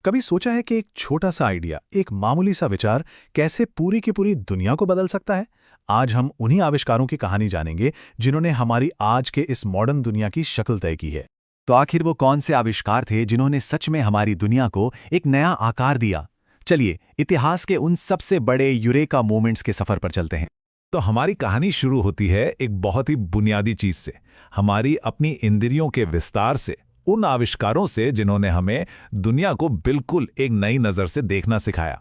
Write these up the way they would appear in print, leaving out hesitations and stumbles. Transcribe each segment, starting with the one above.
कभी सोचा है कि एक छोटा सा आइडिया, एक मामूली सा विचार कैसे पूरी की पूरी दुनिया को बदल सकता है? आज हम उन्हीं आविष्कारों की कहानी जानेंगे जिन्होंने हमारी आज के इस मॉडर्न दुनिया की शक्ल तय की है। तो आखिर वो कौन से आविष्कार थे जिन्होंने सच में हमारी दुनिया को एक नया आकार दिया? चलिए इतिहास के उन सबसे बड़े यूरेका मोमेंट्स के सफर पर चलते हैं। तो हमारी कहानी शुरू होती है एक बहुत ही बुनियादी चीज से, हमारी अपनी इंद्रियों के विस्तार से, उन आविष्कारों से जिन्होंने हमें दुनिया को बिल्कुल एक नई नजर से देखना सिखाया।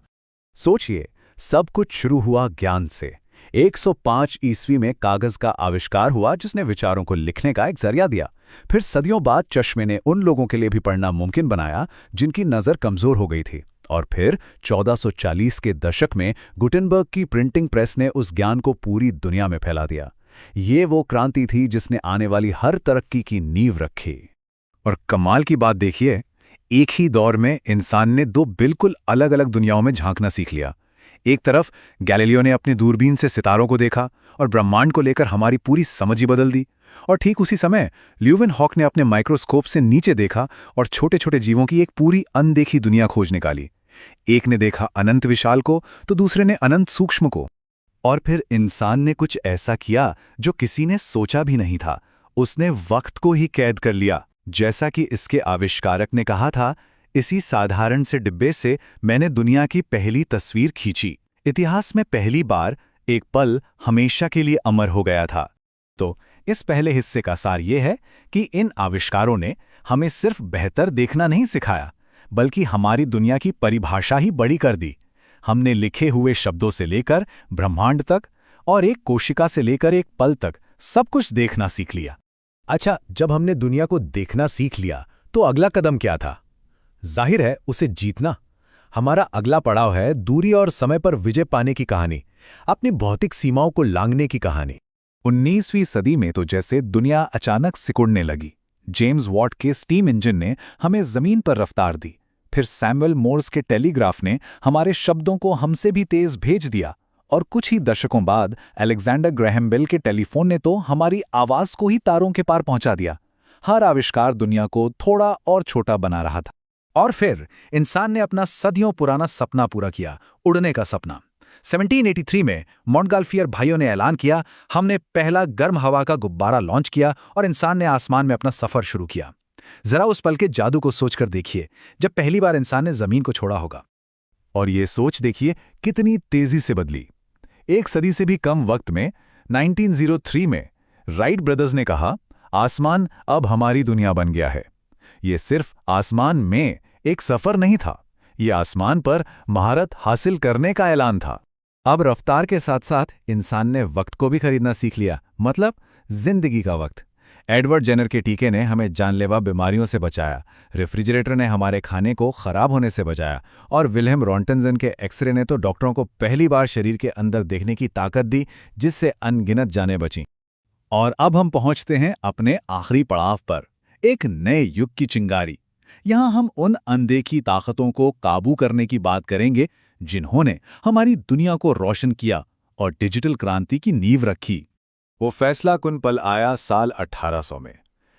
सोचिए, सब कुछ शुरू हुआ ज्ञान से। 105 ईस्वी में कागज का आविष्कार हुआ जिसने विचारों को लिखने का एक जरिया दिया। फिर सदियों बाद चश्मे ने उन लोगों के लिए भी पढ़ना मुमकिन बनाया जिनकी नज़र कमजोर हो गई थी। और फिर 1440 के दशक में गुटेनबर्ग की प्रिंटिंग प्रेस ने उस ज्ञान को पूरी दुनिया में फैला दिया। ये वो क्रांति थी जिसने आने वाली हर तरक्की की नींव रखी। और कमाल की बात देखिए, एक ही दौर में इंसान ने दो बिल्कुल अलग अलग दुनियाओं में झांकना सीख लिया। एक तरफ गैलीलियो ने अपनी दूरबीन से सितारों को देखा और ब्रह्मांड को लेकर हमारी पूरी समझ ही बदल दी। और ठीक उसी समय ल्यूवेनहॉक ने अपने माइक्रोस्कोप से नीचे देखा और छोटे छोटे जीवों की एक पूरी अनदेखी दुनिया खोज निकाली। एक ने देखा अनंत विशाल को तो दूसरे ने अनंत सूक्ष्म को। और फिर इंसान ने कुछ ऐसा किया जो किसी ने सोचा भी नहीं था। उसने वक्त को ही कैद कर लिया। जैसा कि इसके आविष्कारक ने कहा था, इसी साधारण से डिब्बे से मैंने दुनिया की पहली तस्वीर खींची। इतिहास में पहली बार एक पल हमेशा के लिए अमर हो गया था। तो इस पहले हिस्से का सार ये है कि इन आविष्कारों ने हमें सिर्फ बेहतर देखना नहीं सिखाया, बल्कि हमारी दुनिया की परिभाषा ही बड़ी कर दी। हमने लिखे हुए शब्दों से लेकर ब्रह्मांड तक और एक कोशिका से लेकर एक पल तक सब कुछ देखना सीख लिया। अच्छा, जब हमने दुनिया को देखना सीख लिया तो अगला कदम क्या था? जाहिर है, उसे जीतना। हमारा अगला पड़ाव है दूरी और समय पर विजय पाने की कहानी, अपनी भौतिक सीमाओं को लांघने की कहानी। 19वीं सदी में तो जैसे दुनिया अचानक सिकुड़ने लगी। जेम्स वॉट के स्टीम इंजन ने हमें जमीन पर रफ्तार दी। फिर सैमुअल मोर्स के टेलीग्राफ ने हमारे शब्दों को हमसे भी तेज भेज दिया। और कुछ ही दशकों बाद अलेक्जेंडर ग्रैहम बेल के टेलीफोन ने तो हमारी आवाज को ही तारों के पार पहुंचा दिया। हर आविष्कार दुनिया को थोड़ा और छोटा बना रहा था। और फिर इंसान ने अपना सदियों पुराना सपना पूरा किया, उड़ने का सपना। 1783 में मॉन्टगॉल्फियर भाइयों ने ऐलान किया, हमने पहला गर्म हवा का गुब्बारा लॉन्च किया और इंसान ने आसमान में अपना सफर शुरू किया। जरा उस पल के जादू को सोचकर देखिए, जब पहली बार इंसान ने जमीन को छोड़ा होगा। और ये सोच देखिए कितनी तेजी से बदली। एक सदी से भी कम वक्त में 1903 में राइट ब्रदर्स ने कहा, आसमान अब हमारी दुनिया बन गया है। ये सिर्फ आसमान में एक सफर नहीं था, ये आसमान पर महारत हासिल करने का ऐलान था। अब रफ्तार के साथ साथ इंसान ने वक्त को भी खरीदना सीख लिया, मतलब जिंदगी का वक्त। एडवर्ड जेनर के टीके ने हमें जानलेवा बीमारियों से बचाया, रेफ्रिजरेटर ने हमारे खाने को खराब होने से बचाया और विल्हेम रॉन्टनजन के एक्सरे ने तो डॉक्टरों को पहली बार शरीर के अंदर देखने की ताकत दी, जिससे अनगिनत जानें बचीं। और अब हम पहुंचते हैं अपने आखिरी पड़ाव पर, एक नए युग की चिंगारी। यहां हम उन अनदेखी ताकतों को काबू करने की बात करेंगे जिन्होंने हमारी दुनिया को रोशन किया और डिजिटल क्रांति की नींव रखी। वो फैसला कुन पल आया साल 1800 में।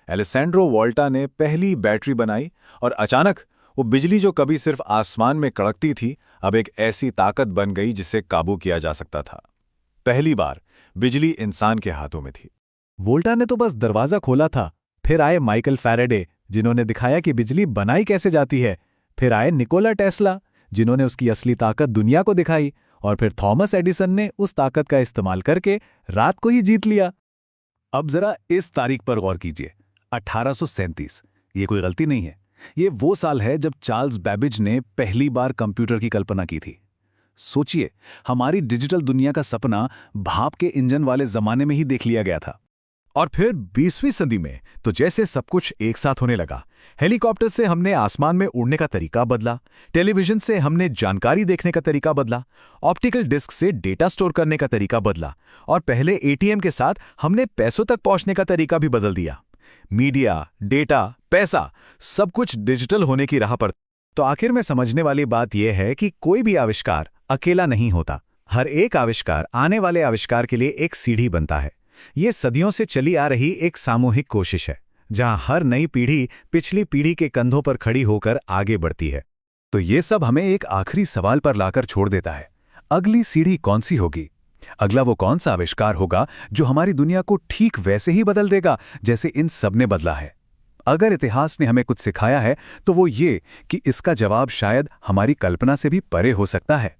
एलेसैंड्रो वोल्टा ने पहली बैटरी बनाई और अचानक वो बिजली जो कभी सिर्फ आसमान में कड़कती थी, अब एक ऐसी ताकत बन गई जिसे काबू किया जा सकता था। पहली बार बिजली इंसान के हाथों में थी। वोल्टा ने तो बस दरवाजा खोला था। फिर आए माइकल फैराडे, जिन्होंने दिखाया कि बिजली बनाई कैसे जाती है। फिर आए निकोला टेस्ला, जिन्होंने उसकी असली ताकत दुनिया को दिखाई। और फिर थॉमस एडिसन ने उस ताकत का इस्तेमाल करके रात को ही जीत लिया। अब जरा इस तारीख पर गौर कीजिए, 1837। ये कोई गलती नहीं है, ये वो साल है जब चार्ल्स बैबेज ने पहली बार कंप्यूटर की कल्पना की थी। सोचिए, हमारी डिजिटल दुनिया का सपना भाप के इंजन वाले जमाने में ही देख लिया गया था। और फिर 20वीं सदी में तो जैसे सब कुछ एक साथ होने लगा। हेलीकॉप्टर से हमने आसमान में उड़ने का तरीका बदला, टेलीविजन से हमने जानकारी देखने का तरीका बदला, ऑप्टिकल डिस्क से डेटा स्टोर करने का तरीका बदला और पहले एटीएम के साथ हमने पैसों तक पहुंचने का तरीका भी बदल दिया। मीडिया, डेटा, पैसा, सब कुछ डिजिटल होने की राह पर। तो आखिर में समझने वाली बात यह है कि कोई भी आविष्कार अकेला नहीं होता। हर एक आविष्कार आने वाले आविष्कार के लिए एक सीढ़ी बनता है। ये सदियों से चली आ रही एक सामूहिक कोशिश है, जहां हर नई पीढ़ी पिछली पीढ़ी के कंधों पर खड़ी होकर आगे बढ़ती है। तो ये सब हमें एक आखिरी सवाल पर लाकर छोड़ देता है। अगली सीढ़ी कौन सी होगी? अगला वो कौन सा आविष्कार होगा जो हमारी दुनिया को ठीक वैसे ही बदल देगा जैसे इन सब ने बदला है? अगर इतिहास ने हमें कुछ सिखाया है तो वो ये कि इसका जवाब शायद हमारी कल्पना से भी परे हो सकता है।